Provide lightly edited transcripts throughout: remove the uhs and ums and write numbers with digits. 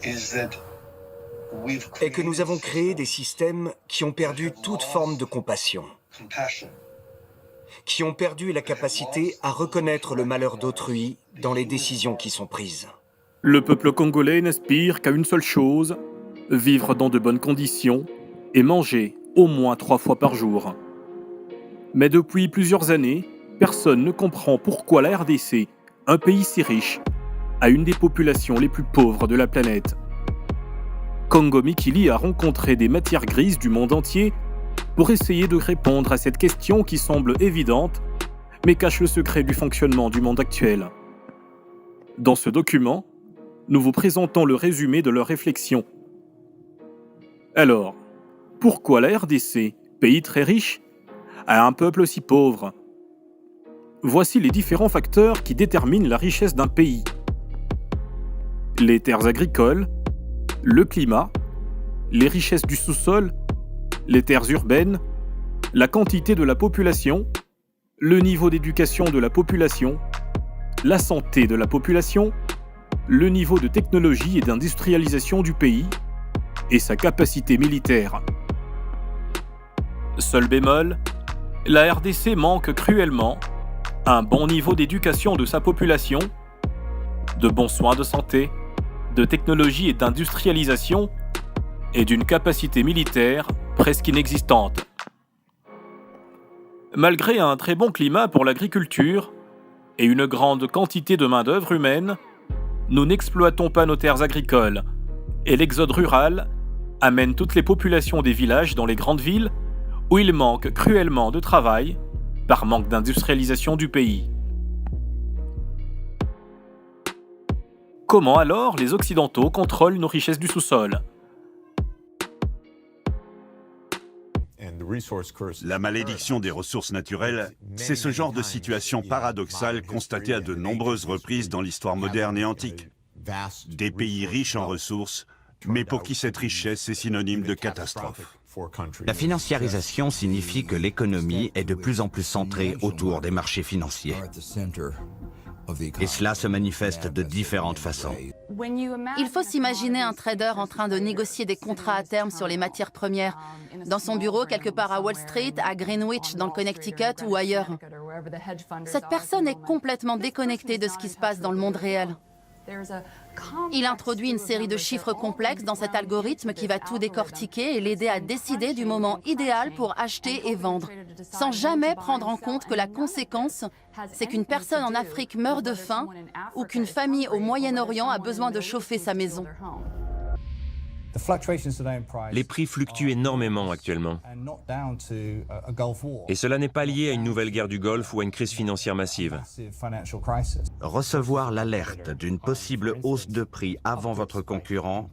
est que nous avons créé des systèmes qui ont perdu toute forme de compassion, qui ont perdu la capacité à reconnaître le malheur d'autrui dans les décisions qui sont prises. Le peuple congolais n'aspire qu'à une seule chose, vivre dans de bonnes conditions et manger au moins 3 fois par jour. Mais depuis plusieurs années, personne ne comprend pourquoi la RDC, un pays si riche, a une des populations les plus pauvres de la planète. Congo Mikili a rencontré des matières grises du monde entier pour essayer de répondre à cette question qui semble évidente, mais cache le secret du fonctionnement du monde actuel. Dans ce document, nous vous présentons le résumé de leurs réflexions. Alors, pourquoi la RDC, pays très riche, a un peuple si pauvre ? Voici les différents facteurs qui déterminent la richesse d'un pays. Les terres agricoles, le climat, les richesses du sous-sol, les terres urbaines, la quantité de la population, le niveau d'éducation de la population, la santé de la population, le niveau de technologie et d'industrialisation du pays et sa capacité militaire. Seul bémol, la RDC manque cruellement un bon niveau d'éducation de sa population, de bons soins de santé, de technologie et d'industrialisation et d'une capacité militaire presque inexistante. Malgré un très bon climat pour l'agriculture et une grande quantité de main-d'œuvre humaine, nous n'exploitons pas nos terres agricoles et l'exode rural amène toutes les populations des villages dans les grandes villes où il manque cruellement de travail par manque d'industrialisation du pays. Comment alors les Occidentaux contrôlent nos richesses du sous-sol ? La malédiction des ressources naturelles, c'est ce genre de situation paradoxale constatée à de nombreuses reprises dans l'histoire moderne et antique. Des pays riches en ressources, mais pour qui cette richesse est synonyme de catastrophe. La financiarisation signifie que l'économie est de plus en plus centrée autour des marchés financiers. Et cela se manifeste de différentes façons. Il faut s'imaginer un trader en train de négocier des contrats à terme sur les matières premières, dans son bureau quelque part à Wall Street, à Greenwich, dans le Connecticut ou ailleurs. Cette personne est complètement déconnectée de ce qui se passe dans le monde réel. Il introduit une série de chiffres complexes dans cet algorithme qui va tout décortiquer et l'aider à décider du moment idéal pour acheter et vendre, sans jamais prendre en compte que la conséquence, c'est qu'une personne en Afrique meurt de faim ou qu'une famille au Moyen-Orient a besoin de chauffer sa maison. Les prix fluctuent énormément actuellement. Et cela n'est pas lié à une nouvelle guerre du Golfe ou à une crise financière massive. Recevoir l'alerte d'une possible hausse de prix avant votre concurrent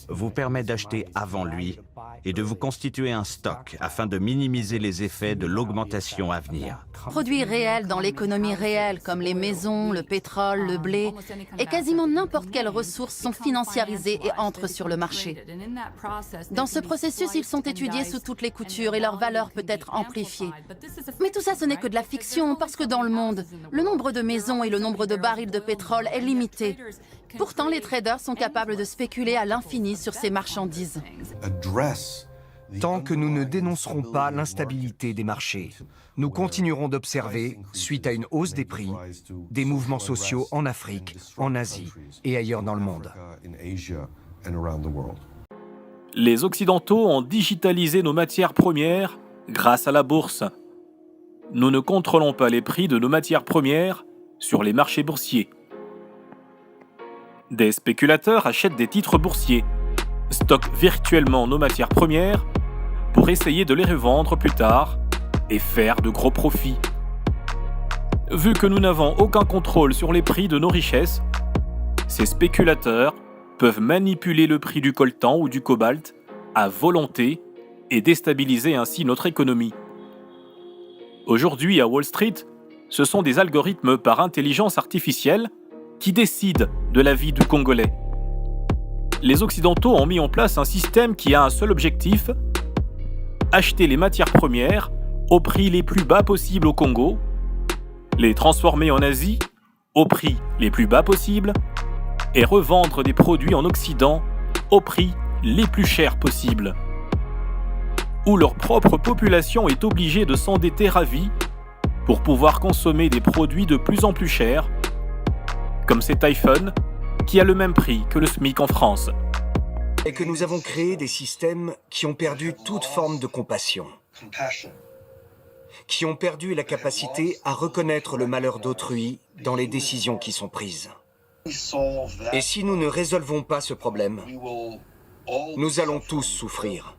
vous permet d'acheter avant lui et de vous constituer un stock afin de minimiser les effets de l'augmentation à venir. Produits réels dans l'économie réelle, comme les maisons, le pétrole, le blé, et quasiment n'importe quelles ressources sont financiarisées et entrent sur le marché. Dans ce processus, ils sont étudiés sous toutes les coutures et leur valeur peut être amplifiée. Mais tout ça, ce n'est que de la fiction, parce que dans le monde, le nombre de maisons et le nombre de barils de pétrole est limité. Pourtant, les traders sont capables de spéculer à l'infini sur ces marchandises. Tant que nous ne dénoncerons pas l'instabilité des marchés, nous continuerons d'observer, suite à une hausse des prix, des mouvements sociaux en Afrique, en Asie et ailleurs dans le monde. Les Occidentaux ont digitalisé nos matières premières grâce à la bourse. Nous ne contrôlons pas les prix de nos matières premières sur les marchés boursiers. Des spéculateurs achètent des titres boursiers, stockent virtuellement nos matières premières pour essayer de les revendre plus tard et faire de gros profits. Vu que nous n'avons aucun contrôle sur les prix de nos richesses, ces spéculateurs peuvent manipuler le prix du coltan ou du cobalt à volonté et déstabiliser ainsi notre économie. Aujourd'hui, à Wall Street, ce sont des algorithmes par intelligence artificielle qui décident de la vie du Congolais. Les Occidentaux ont mis en place un système qui a un seul objectif: acheter les matières premières au prix les plus bas possibles au Congo, les transformer en Asie au prix les plus bas possibles et revendre des produits en Occident au prix les plus chers possibles, où leur propre population est obligée de s'endetter à vie pour pouvoir consommer des produits de plus en plus chers, comme cet iPhone qui a le même prix que le SMIC en France. Et que nous avons créé des systèmes qui ont perdu toute forme de compassion, qui ont perdu la capacité à reconnaître le malheur d'autrui dans les décisions qui sont prises. Et si nous ne résolvons pas ce problème, nous allons tous souffrir.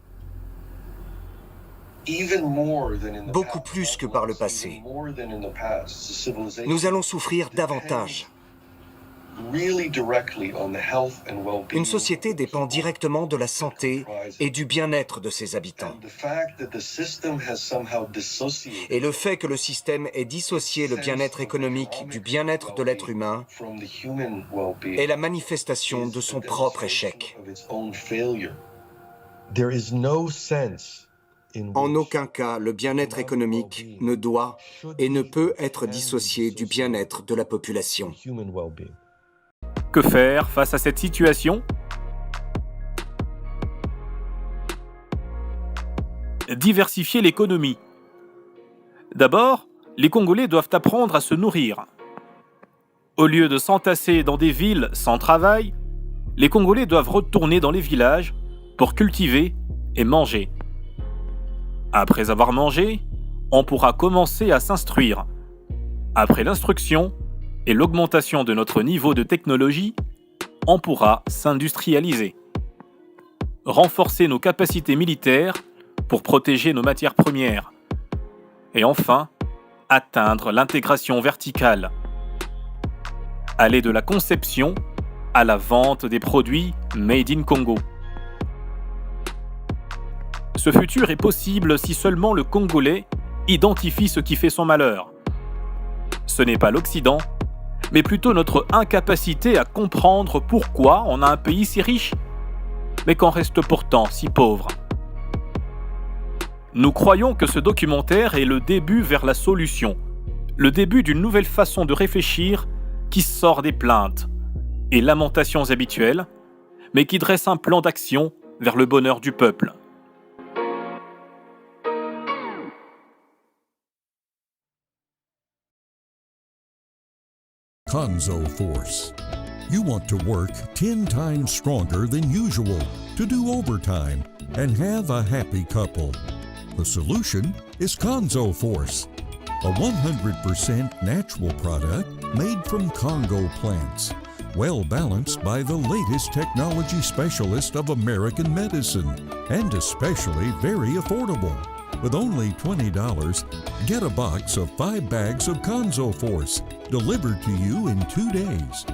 Beaucoup plus que par le passé. Nous allons souffrir davantage. Une société dépend directement de la santé et du bien-être de ses habitants. Et le fait que le système ait dissocié le bien-être économique du bien-être de l'être humain est la manifestation de son propre échec. En aucun cas, le bien-être économique ne doit et ne peut être dissocié du bien-être de la population. Que faire face à cette situation ? Diversifier l'économie. D'abord, les Congolais doivent apprendre à se nourrir. Au lieu de s'entasser dans des villes sans travail, les Congolais doivent retourner dans les villages pour cultiver et manger. Après avoir mangé, on pourra commencer à s'instruire. Après l'instruction et l'augmentation de notre niveau de technologie, on pourra s'industrialiser. Renforcer nos capacités militaires pour protéger nos matières premières. Et enfin, atteindre l'intégration verticale. Aller de la conception à la vente des produits Made in Congo. Ce futur est possible si seulement le Congolais identifie ce qui fait son malheur. Ce n'est pas l'Occident, mais plutôt notre incapacité à comprendre pourquoi on a un pays si riche, mais qu'on reste pourtant si pauvre. Nous croyons que ce documentaire est le début vers la solution, le début d'une nouvelle façon de réfléchir qui sort des plaintes et lamentations habituelles, mais qui dresse un plan d'action vers le bonheur du peuple. Conzo Force. You want to work 10 times stronger than usual, to do overtime, and have a happy couple. The solution is Conzo Force, a 100% natural product made from Congo plants, well balanced by the latest technology specialist of American medicine, and especially very affordable. With only $20, get a box of 5 bags of Conzo Force delivered to you in 2 days.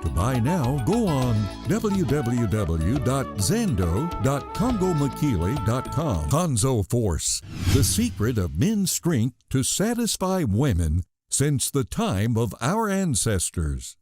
To buy now, go on www.zando.congomakili.com. Conzo Force, the secret of men's strength to satisfy women since the time of our ancestors.